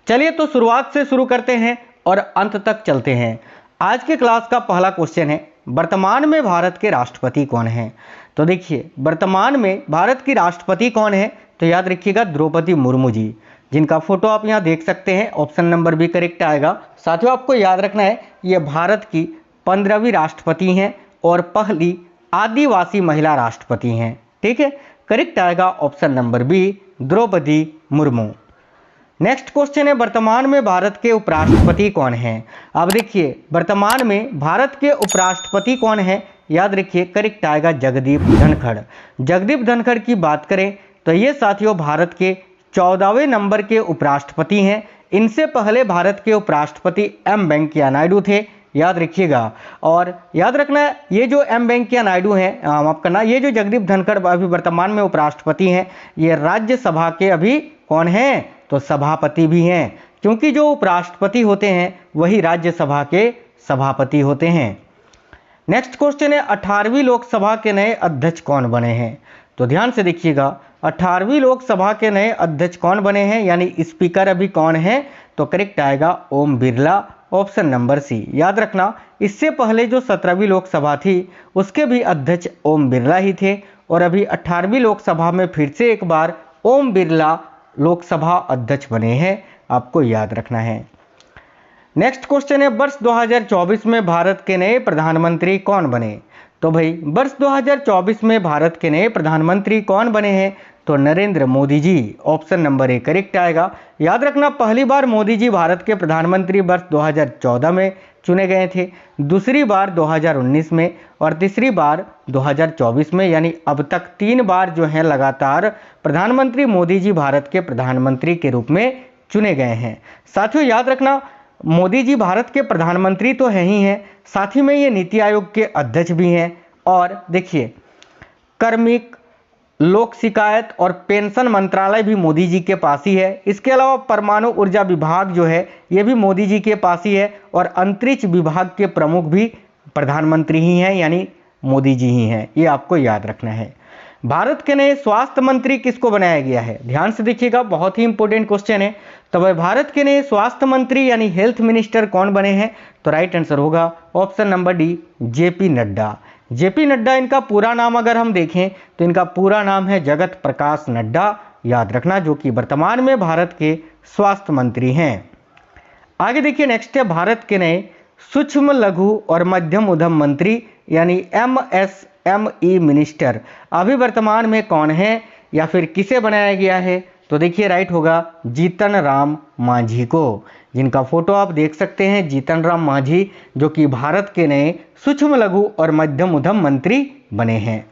चलिए तो शुरुआत से शुरू करते हैं और अंत तक चलते हैं। आज के क्लास का पहला क्वेश्चन है, वर्तमान में भारत के राष्ट्रपति कौन हैं? तो देखिए, वर्तमान में भारत की राष्ट्रपति कौन है? तो याद रखिएगा द्रौपदी मुर्मू जी, जिनका फोटो आप यहाँ देख सकते हैं। ऑप्शन नंबर बी करेक्ट आएगा। साथियों, आपको याद रखना है, ये भारत की 15वीं राष्ट्रपति हैं और पहली आदिवासी महिला राष्ट्रपति हैं। ठीक है, करेक्ट आएगा option number B, Draupadi Murmu. Next question है, वर्तमान में भारत के उपराष्ट्रपति कौन हैं? अब देखिए, वर्तमान में भारत के उपराष्ट्रपति कौन हैं? याद रखिए, करेक्ट आएगा जगदीप धनखड़। जगदीप धनखड़ की बात करें तो ये साथियों भारत के 14वें नंबर के उपराष्ट्रपति हैं। इनसे पहले भारत के उपराष्ट्रपति एम वेंकैया नायडू थे, याद रखिएगा। और याद रखना, ये जो एम वेंकैया नायडू हैं, माफ करना, ये जो जगदीप धनखड़ अभी वर्तमान में उपराष्ट्रपति हैं, ये राज्यसभा के अभी कौन हैं? तो सभापति भी हैं, क्योंकि जो उपराष्ट्रपति होते हैं वही राज्यसभा के सभापति होते हैं। नेक्स्ट क्वेश्चन है, 18वीं लोकसभा के नए अध्यक्ष कौन बने हैं? तो ध्यान से देखिएगा, 18वीं लोकसभा के नए अध्यक्ष कौन बने हैं, यानी स्पीकर अभी कौन है? तो करेक्ट आएगा ओम बिरला, ऑप्शन नंबर सी। याद रखना, इससे पहले जो 17वीं लोकसभा थी उसके भी अध्यक्ष ओम बिरला ही थे, और अभी 18वीं लोकसभा में फिर से एक बार ओम बिरला लोकसभा अध्यक्ष बने हैं, आपको याद रखना है। नेक्स्ट क्वेश्चन है, वर्ष 2024 में भारत के नए प्रधानमंत्री कौन बने? तो भाई, वर्ष 2024 में भारत के नए प्रधानमंत्री कौन बने हैं? तो Narendra Modi ji, option number A correct आएगा। याद रखना, पहली बार मोदी जी भारत के प्रधानमंत्री वर्ष 2014 में चुने गए थे, दूसरी बार 2019 में और तीसरी बार 2024 में, यानी अब तक 3 बार जो है लगातार प्रधानमंत्री मोदी जी भारत के प्रधानमंत्री के रूप में चुने गए हैं। साथियों, याद रखना, मोदी जी भारत के प्रधानमंत्री तो है ही हैं, साथ ही में ये नीति आयोग के अध्यक्ष भी हैं। और देखिए, कार्मिक, लोक शिकायत और पेंशन मंत्रालय भी मोदी जी के पास ही है। इसके अलावा परमाणु ऊर्जा विभाग जो है ये भी मोदी जी के पास ही है, और अंतरिक्ष विभाग के प्रमुख भी प्रधानमंत्री ही हैं, यानी मोदी जी ही हैं। ये आपको याद रखना है। भारत के नए स्वास्थ्य मंत्री किसको बनाया गया है? ध्यान से देखिएगा, बहुत ही इंपॉर्टेंट क्वेश्चन है। तो वह भारत के नए स्वास्थ्य मंत्री यानी हेल्थ मिनिस्टर कौन बने हैं? तो राइट आंसर होगा option number D, JP Nadda. JP Nadda, इनका पूरा नाम अगर हम देखें तो इनका पूरा नाम है जगत प्रकाश नड्डा, याद रखना, जो कि वर्तमान में भारत के स्वास्थ्य मंत्री हैं। आगे देखिए, नेक्स्ट है, भारत के नए सूक्ष्म लघु और मध्यम उद्यम मंत्री यानी MSME मिनिस्टर अभी वर्तमान में कौन है या फिर किसे बनाया गया है? तो देखिए, राइट होगा जीतन राम मांझी को, जिनका फोटो आप देख सकते हैं, जीतन राम मांझी, जो कि भारत के नए सूक्ष्म लघु और मध्यम उद्यम मंत्री बने हैं।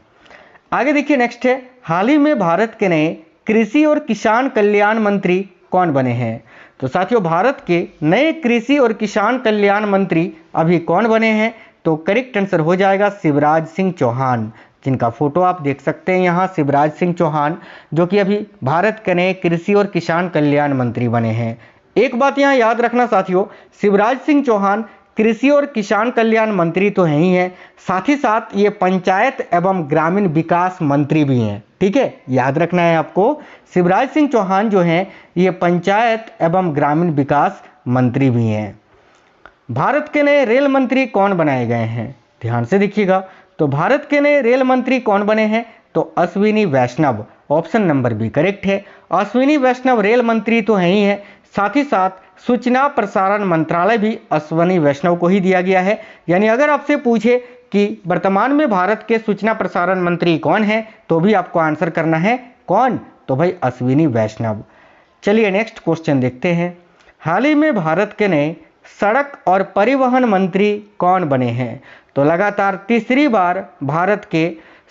आगे देखिए, नेक्स्ट है, हाल ही में भारत के नए कृषि और किसान कल्याण मंत्री कौन बने हैं? तो साथियों, भारत के नए कृषि और किसान कल्याण मंत्री अभी कौन बने हैं? तो करेक्ट आंसर हो जाएगा शिवराज सिंह चौहान, जिनका फोटो आप देख सकते हैं यहाँ, शिवराज सिंह चौहान, जो कि अभी भारत के नए कृषि और किसान कल्याण मंत्री बने हैं। एक बात यहाँ याद रखना साथियों, शिवराज सिंह चौहान कृषि और किसान कल्याण मंत्री तो हैं ही हैं, साथ ही साथ ये पंचायत एवं ग्रामीण विकास मंत्री भी हैं। ठीक है, याद रखना है आपको, शिवराज सिंह चौहान जो हैं ये पंचायत एवं ग्रामीण विकास मंत्री भी हैं। भारत के नए रेल मंत्री कौन बनाए गए हैं? ध्यान से देखिएगा, तो भारत के नए रेल मंत्री कौन बने हैं? तो अश्विनी वैष्णव, ऑप्शन नंबर बी करेक्ट है। अश्विनी वैष्णव रेल मंत्री तो हैं ही हैं, साथ ही साथ सूचना प्रसारण मंत्रालय भी अश्विनी वैष्णव को ही दिया गया है। यानी अगर आपसे पूछे कि वर्तमान में भारत के सूचना प्रसारण मंत्री कौन है, तो भी आपको आंसर करना है कौन? तो भाई अश्विनी वैष्णव। चलिए नेक्स्ट क्वेश्चन देखते हैं, हाल ही में भारत के नए सड़क और परिवहन मंत्री कौन बने हैं? तो लगातार तीसरी बार भारत के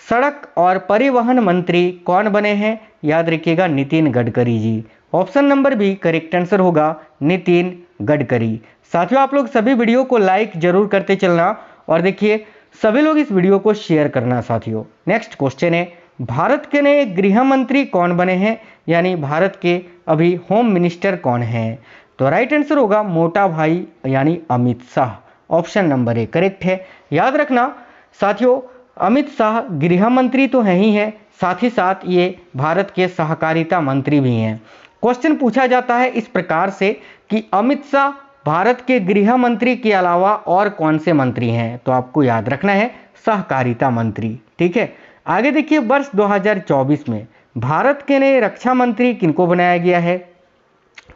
सड़क और परिवहन मंत्री कौन बने हैं? याद रखिएगा, Nitin Gadkari ji, option number B correct answer होगा, नितिन गडकरी। साथियों, आप लोग सभी वीडियो को लाइक जरूर करते चलना, और देखिए सभी लोग इस वीडियो को शेयर करना साथियों। नेक्स्ट क्वेश्चन है, भारत के नए गृह मंत्री कौन बने हैं? यानी भारत के अभी होम मिनिस्टर कौन हैं? तो राइट आंसर होगा मोटा भाई यानी Amit Shah, option number A correct है। याद रखना साथियों, अमित शाह गृह मंत्री तो हैं ही हैं, साथ ही साथ ये भारत के सहकारिता मंत्री भी हैं। क्वेश्चन पूछा जाता है इस प्रकार से कि अमित शाह भारत के गृह मंत्री के अलावा और कौन से मंत्री हैं, तो आपको याद रखना है सहकारिता मंत्री। ठीक है, आगे देखिए वर्ष 2024 में भारत के नए रक्षा मंत्री किनको बनाया गया है,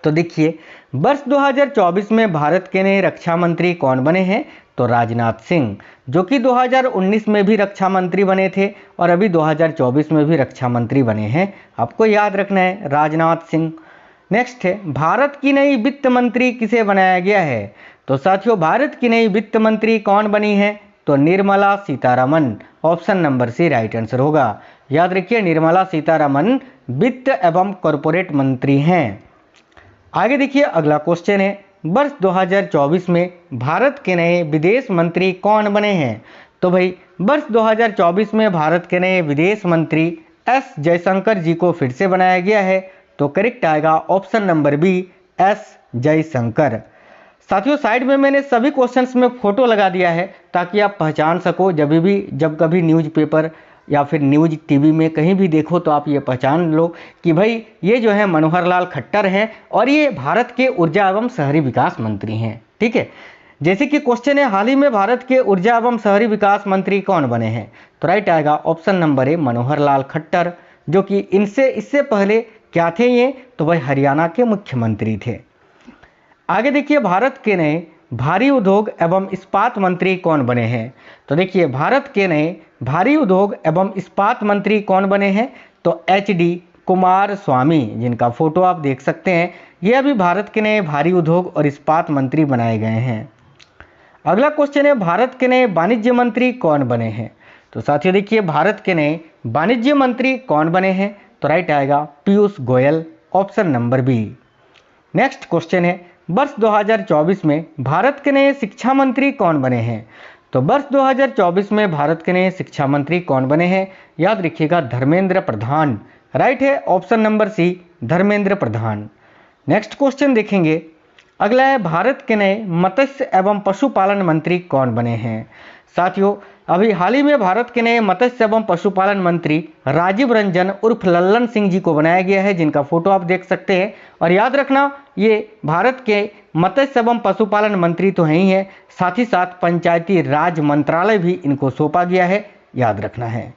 तो देखिए वर्ष 2024 में भारत के नए रक्षा मंत्री कौन बने हैं, तो राजनाथ सिंह, जो कि 2019 में भी रक्षा मंत्री बने थे और अभी 2024 में भी रक्षा मंत्री बने हैं, आपको याद रखना है राजनाथ सिंह। नेक्स्ट है भारत की नई वित्त मंत्री किसे बनाया गया है, तो साथियों भारत की नई वित्त मंत्री कौन बनी है, तो Nirmala Sitharaman, option number C right answer होगा। याद रखिए निर्मला सीतारमन वित्त एवं कॉरपोरेट मंत्री हैं। आगे देखिए अगला क्वेश्चन है वर्ष 2024 में भारत के नए विदेश मंत्री कौन बने हैं, तो भाई वर्ष 2024 में भारत के नए विदेश मंत्री एस जयशंकर जी को फिर से बनाया गया है, तो करेक्ट आएगा option number B S Jaishankar. साथियों साइड में मैंने सभी क्वेश्चंस में फोटो लगा दिया है ताकि आप पहचान सको, जब कभी न्यूज़पेपर या फिर न्यूज़ टीवी में कहीं भी देखो तो आप ये पहचान लो कि भाई ये जो है मनोहर लाल खट्टर हैं और ये भारत के ऊर्जा एवं शहरी विकास मंत्री हैं। ठीक है, जैसे कि क्वेश्चन है हाल ही में भारत के ऊर्जा एवं शहरी विकास मंत्री कौन बने हैं, तो राइट आएगा ऑप्शन नंबर ए मनोहर लाल खट्टर, जो कि इससे पहले क्या थे ये, तो भाई हरियाणा के मुख्यमंत्री थे। आगे देखिए भारत के नए भारी उद्योग एवं इस्पात मंत्री कौन बने हैं, तो देखिए भारत के नए भारी उद्योग एवं इस्पात मंत्री कौन बने हैं, तो एच.डी. कुमार स्वामी, जिनका फोटो आप देख सकते हैं, ये अभी भारत के नए भारी उद्योग और इस्पात मंत्री बनाए गए हैं। अगला क्वेश्चन है भारत के नए वाणिज्य मंत्री कौन बने हैं, तो साथियों देखिए भारत के नए वाणिज्य मंत्री कौन बने हैं, तो राइट आएगा Piyush Goyal, option number B. Next question है वर्ष 2024 में भारत के नए शिक्षा मंत्री कौन बने हैं, तो वर्ष 2024 में भारत के नए शिक्षा मंत्री कौन बने हैं, याद रखिएगा धर्मेंद्र प्रधान, राइट है ऑप्शन नंबर सी धर्मेंद्र प्रधान। नेक्स्ट क्वेश्चन देखेंगे, अगला है भारत के नए मत्स्य एवं पशुपालन मंत्री कौन बने हैं। साथियों अभी हाल ही में भारत के नए मत्स्य एवं पशुपालन मंत्री राजीव रंजन उर्फ लल्लन सिंह जी को बनाया गया है, जिनका फोटो आप देख सकते हैं। और याद रखना ये भारत के मत्स्य एवं पशुपालन मंत्री तो हैं ही है, साथ ही साथ पंचायती राज मंत्रालय भी इनको सौंपा गया है, याद रखना है।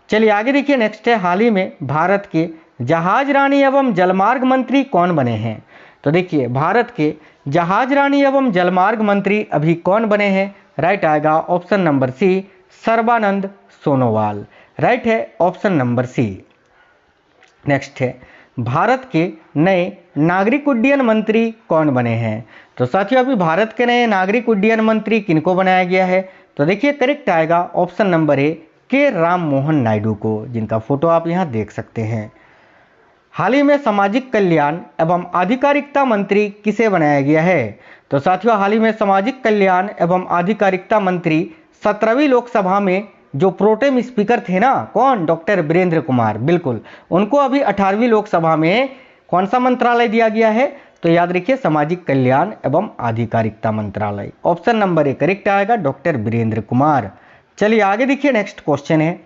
चलिए आगे देखिए नेक्स्ट है हाल ही में भारत के जहाज रानी एवं जलमार्ग मंत्री कौन बने हैं, तो देखिए भारत के जहाज रानी एवं जलमार्ग मंत्री अभी कौन बने हैं, राइट आएगा option number C Sarbananda Sonowal, right है ऑप्शन नंबर सी। नेक्स्ट है भारत के नए नागरिक उड्डयन मंत्री कौन बने हैं, तो साथियों अभी भारत के नए नागरिक उड्डयन मंत्री किनको बनाया गया है, तो देखिए करेक्ट आएगा ऑप्शन नंबर ए के राम मोहन नायडू को, जिनका फोटो आप यहाँ देख सकते हैं। हाल ही में सामाजिक कल्याण एवं आधिकारिकता मंत्री किसे बनाया गया है, तो साथियों हाल ही में सामाजिक कल्याण एवं आधिकारिकता मंत्री 17वीं लोकसभा में जो प्रोटेम स्पीकर थे ना, कौन, डॉक्टर वीरेंद्र कुमार, बिल्कुल उनको अभी 18वीं लोकसभा में कौन सा मंत्रालय दिया गया है, तो याद रखिए सामाजिक कल्याण एवं आधिकारिकता मंत्रालय, ऑप्शन नंबर ए करेक्ट आएगा डॉक्टर वीरेंद्र कुमार। चलिए आगे देखिए नेक्स्ट क्वेश्चन है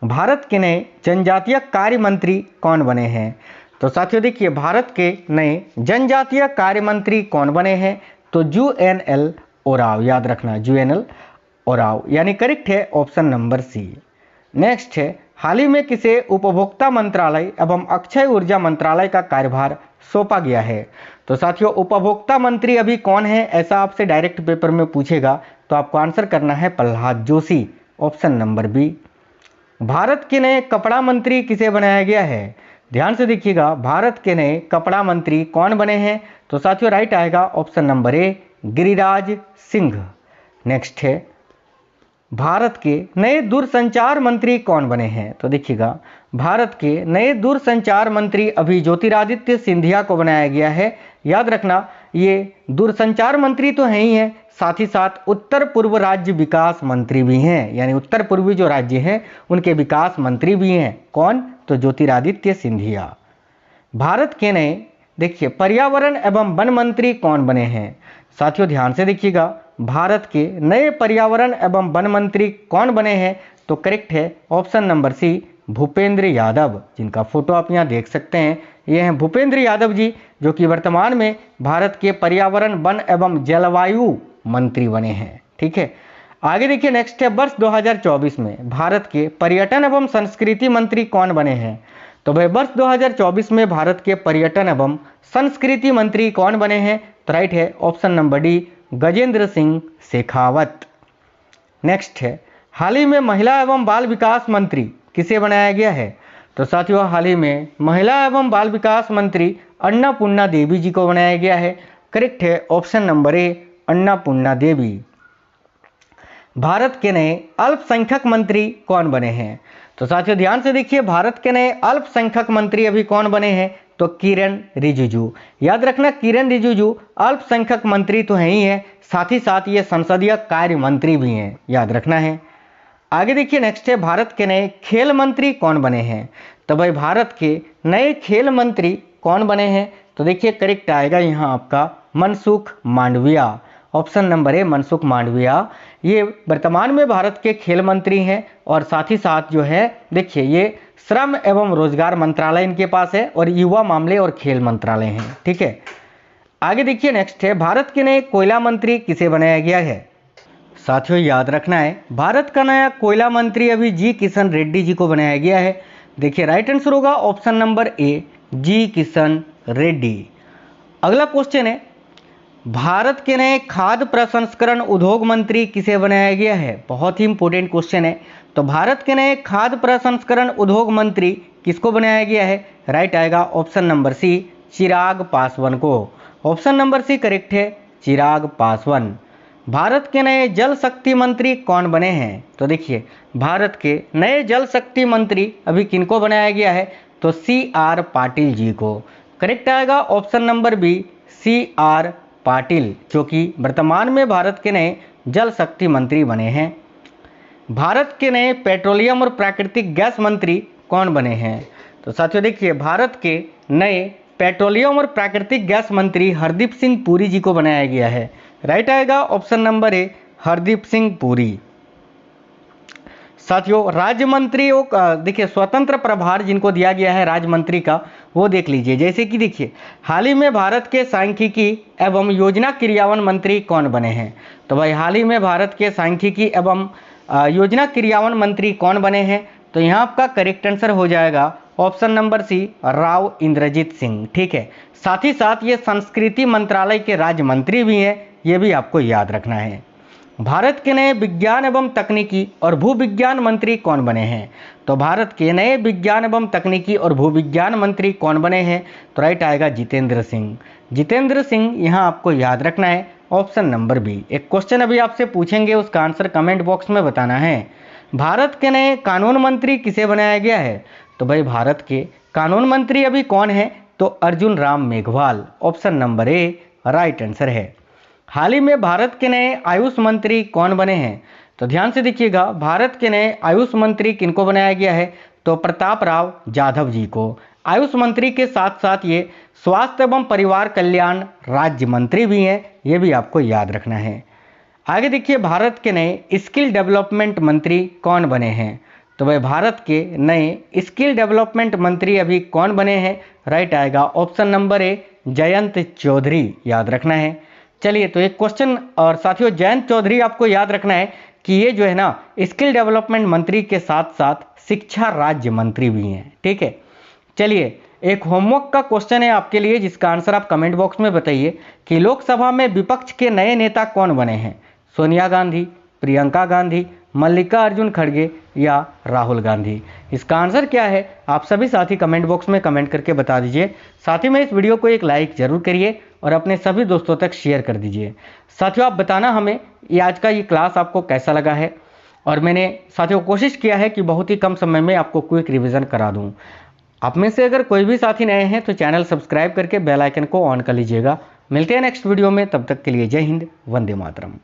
भारत के नए जनजातीय कार्य मंत्री कौन बने हैं, तो साथियों देखिए भारत के नए जनजातीय कार्य मंत्री कौन बने हैं, तो जुएनएल ओराव, याद रखना जुएनएल ओराव, यानी करेक्ट है ऑप्शन नंबर सी। नेक्स्ट है हाल ही में किसे उपभोक्ता मंत्रालय एवं अक्षय ऊर्जा मंत्रालय का कार्यभार सौंपा गया है, तो साथियों उपभोक्ता मंत्री अभी कौन है, ऐसा आपसे डायरेक्ट पेपर में पूछेगा तो आपको आंसर करना है Pralhad Joshi, option number B. Bharat के नए कपड़ा मंत्री किसे बनाया गया है, ध्यान से देखिएगा भारत के नए कपड़ा मंत्री कौन बने हैं, तो साथियों राइट आएगा ऑप्शन नंबर ए गिरिराज सिंह। नेक्स्ट है भारत के नए दूरसंचार मंत्री कौन बने हैं, तो देखिएगा भारत के नए दूरसंचार मंत्री अभी ज्योतिरादित्य सिंधिया को बनाया गया है, याद रखना ये दूरसंचार मंत्री तो हैं ही हैं, साथ ही साथ उत्तर पूर्व राज्य विकास मंत्री भी हैं, यानी उत्तर पूर्वी जो राज्य हैं उनके विकास मंत्री भी हैं, कौन, तो ज्योतिरादित्य सिंधिया। भारत के नए देखिए पर्यावरण एवं वन मंत्री कौन बने हैं, साथियों ध्यान से देखिएगा भारत के नए पर्यावरण एवं वन मंत्री कौन बने हैं, तो करेक्ट है option number C Bhupender Yadav, जिनका फोटो आप यहाँ देख सकते हैं, ये हैं भूपेंद्र यादव जी, जो कि वर्तमान में भारत के पर्यावरण, वन एवं जलवायु मंत्री बने हैं। ठीक है, आगे देखिए नेक्स्ट है, वर्ष 2024 में भारत के पर्यटन एवं संस्कृति मंत्री कौन बने हैं? तो भाई वर्ष 2024 में भारत के पर्यटन एवं संस्कृति मंत्री कौन बने हैं? तो राइट है option number D, Gajendra Singh Shekhawat. Next है, हाल ही में महिला एवं बाल विकास मंत्री किसे बनाया गया है? तो साथियों हाल ही में महिला एवं बाल विकास मंत्री अन्नपूर्णा देवी जी को बनाया गया है। करेक्ट है ऑप्शन नंबर ए, अन्नपूर्णा देवी। भारत के नए अल्पसंख्यक मंत्री कौन बने हैं? तो साथियों ध्यान से देखिए, भारत के नए अल्पसंख्यक मंत्री अभी कौन बने हैं? तो किरेन रिजिजू। याद रखना, किरेन रिजिजू अल्पसंख्यक मंत्री तो है ही है, साथ ही साथ ये संसदीय कार्य मंत्री भी हैं, याद रखना है। आगे देखिए नेक्स्ट है, भारत के नए खेल मंत्री कौन बने हैं? तो भाई भारत के नए खेल मंत्री कौन बने हैं? तो देखिए करेक्ट आएगा यहाँ आपका मनसुख मांडविया। ऑप्शन नंबर ए, मनसुख मांडविया। ये वर्तमान में भारत के खेल मंत्री हैं और साथ ही साथ जो है देखिए ये श्रम एवं रोजगार मंत्रालय इनके पास है और युवा मामले और खेल मंत्रालय हैं। ठीक है, आगे देखिए नेक्स्ट है, भारत के नए कोयला मंत्री किसे बनाया गया है? साथियों याद रखना है, भारत का नया कोयला मंत्री अभी जी किशन रेड्डी जी को बनाया गया है। देखिए राइट आंसर होगा ऑप्शन नंबर ए, जी किशन रेड्डी। अगला क्वेश्चन है, भारत के नए खाद्य प्रसंस्करण उद्योग मंत्री किसे बनाया गया है? बहुत ही इंपॉर्टेंट क्वेश्चन है। तो भारत के नए खाद्य प्रसंस्करण उद्योग मंत्री किसको बनाया गया है? राइट आएगा ऑप्शन नंबर सी, चिराग पासवान को। ऑप्शन नंबर सी करेक्ट है, चिराग पासवान। भारत के नए जल शक्ति मंत्री कौन बने हैं? तो देखिए भारत के नए जल शक्ति मंत्री अभी किनको बनाया गया है? तो सी आर पाटिल जी को। करेक्ट आएगा option number B, C R Patil, जो कि वर्तमान में भारत के नए जल शक्ति मंत्री बने हैं। भारत के नए पेट्रोलियम और प्राकृतिक गैस मंत्री कौन बने हैं? तो साथियों देखिए भारत के नए पेट्रोलियम और प्राकृतिक गैस मंत्री हरदीप सिंह पुरी जी को बनाया गया है। राइट आएगा ऑप्शन नंबर ए, हरदीप सिंह पुरी। साथियों राज्य मंत्रियों का देखिए स्वतंत्र प्रभार जिनको दिया गया है राज्य मंत्री का, वो देख लीजिए। जैसे कि देखिए हाल ही में भारत के सांख्यिकी एवं योजना क्रियान्वयन मंत्री कौन बने हैं? तो भाई हाल ही में भारत के सांख्यिकी एवं योजना क्रियान्वयन मंत्री कौन बने हैं? तो यहाँ आपका करेक्ट आंसर हो जाएगा option number C, Rao Inderjit Singh. ठीक है, साथ ही साथ ये संस्कृति मंत्रालय के राज्य मंत्री भी हैं, ये भी आपको याद रखना है। भारत के नए विज्ञान एवं तकनीकी और भूविज्ञान मंत्री कौन बने हैं? तो भारत के नए विज्ञान एवं तकनीकी और भूविज्ञान मंत्री कौन बने हैं? तो राइट आएगा जितेंद्र सिंह। जितेंद्र सिंह यहाँ आपको याद रखना है ऑप्शन नंबर बी। एक क्वेश्चन अभी आपसे पूछेंगे, उसका आंसर कमेंट बॉक्स में बताना है। भारत के नए कानून मंत्री किसे बनाया गया है? तो भाई भारत के कानून मंत्री अभी कौन है? तो अर्जुन राम मेघवाल। ऑप्शन नंबर ए राइट आंसर है। हाल ही में भारत के नए आयुष मंत्री कौन बने हैं? तो ध्यान से देखिएगा, भारत के नए आयुष मंत्री किनको बनाया गया है? तो प्रताप राव जाधव जी को। आयुष मंत्री के साथ साथ ये स्वास्थ्य एवं परिवार कल्याण राज्य मंत्री भी हैं, ये भी आपको याद रखना है। आगे देखिए भारत के नए स्किल डेवलपमेंट मंत्री कौन बने हैं? तो भाई भारत के नए स्किल डेवलपमेंट मंत्री अभी कौन बने हैं? राइट आएगा option number A, Jayant Chaudhary, याद रखना है। चलिए तो एक क्वेश्चन, और साथियों जयंत चौधरी आपको याद रखना है कि ये जो है ना स्किल डेवलपमेंट मंत्री के साथ साथ शिक्षा राज्य मंत्री भी हैं। ठीक है, चलिए एक होमवर्क का क्वेश्चन है आपके लिए, जिसका आंसर आप कमेंट बॉक्स में बताइए कि लोकसभा में विपक्ष के नए नेता कौन बने हैं? सोनिया गांधी, प्रियंका गांधी, मल्लिकार्जुन खड़गे या राहुल गांधी? इसका आंसर क्या है आप सभी साथी कमेंट बॉक्स में कमेंट करके बता दीजिए। साथ ही में इस वीडियो को एक लाइक जरूर करिए और अपने सभी दोस्तों तक शेयर कर दीजिए। साथियों आप बताना हमें ये आज का ये क्लास आपको कैसा लगा है, और मैंने साथियों कोशिश किया है कि बहुत ही कम समय में आपको क्विक रिवीजन करा दूं। आप में से अगर कोई भी साथी नए हैं तो चैनल सब्सक्राइब करके बेल आइकन को ऑन कर लीजिएगा। मिलते हैं नेक्स्ट वीडियो में, तब तक के लिए जय हिंद, वंदे मातरम।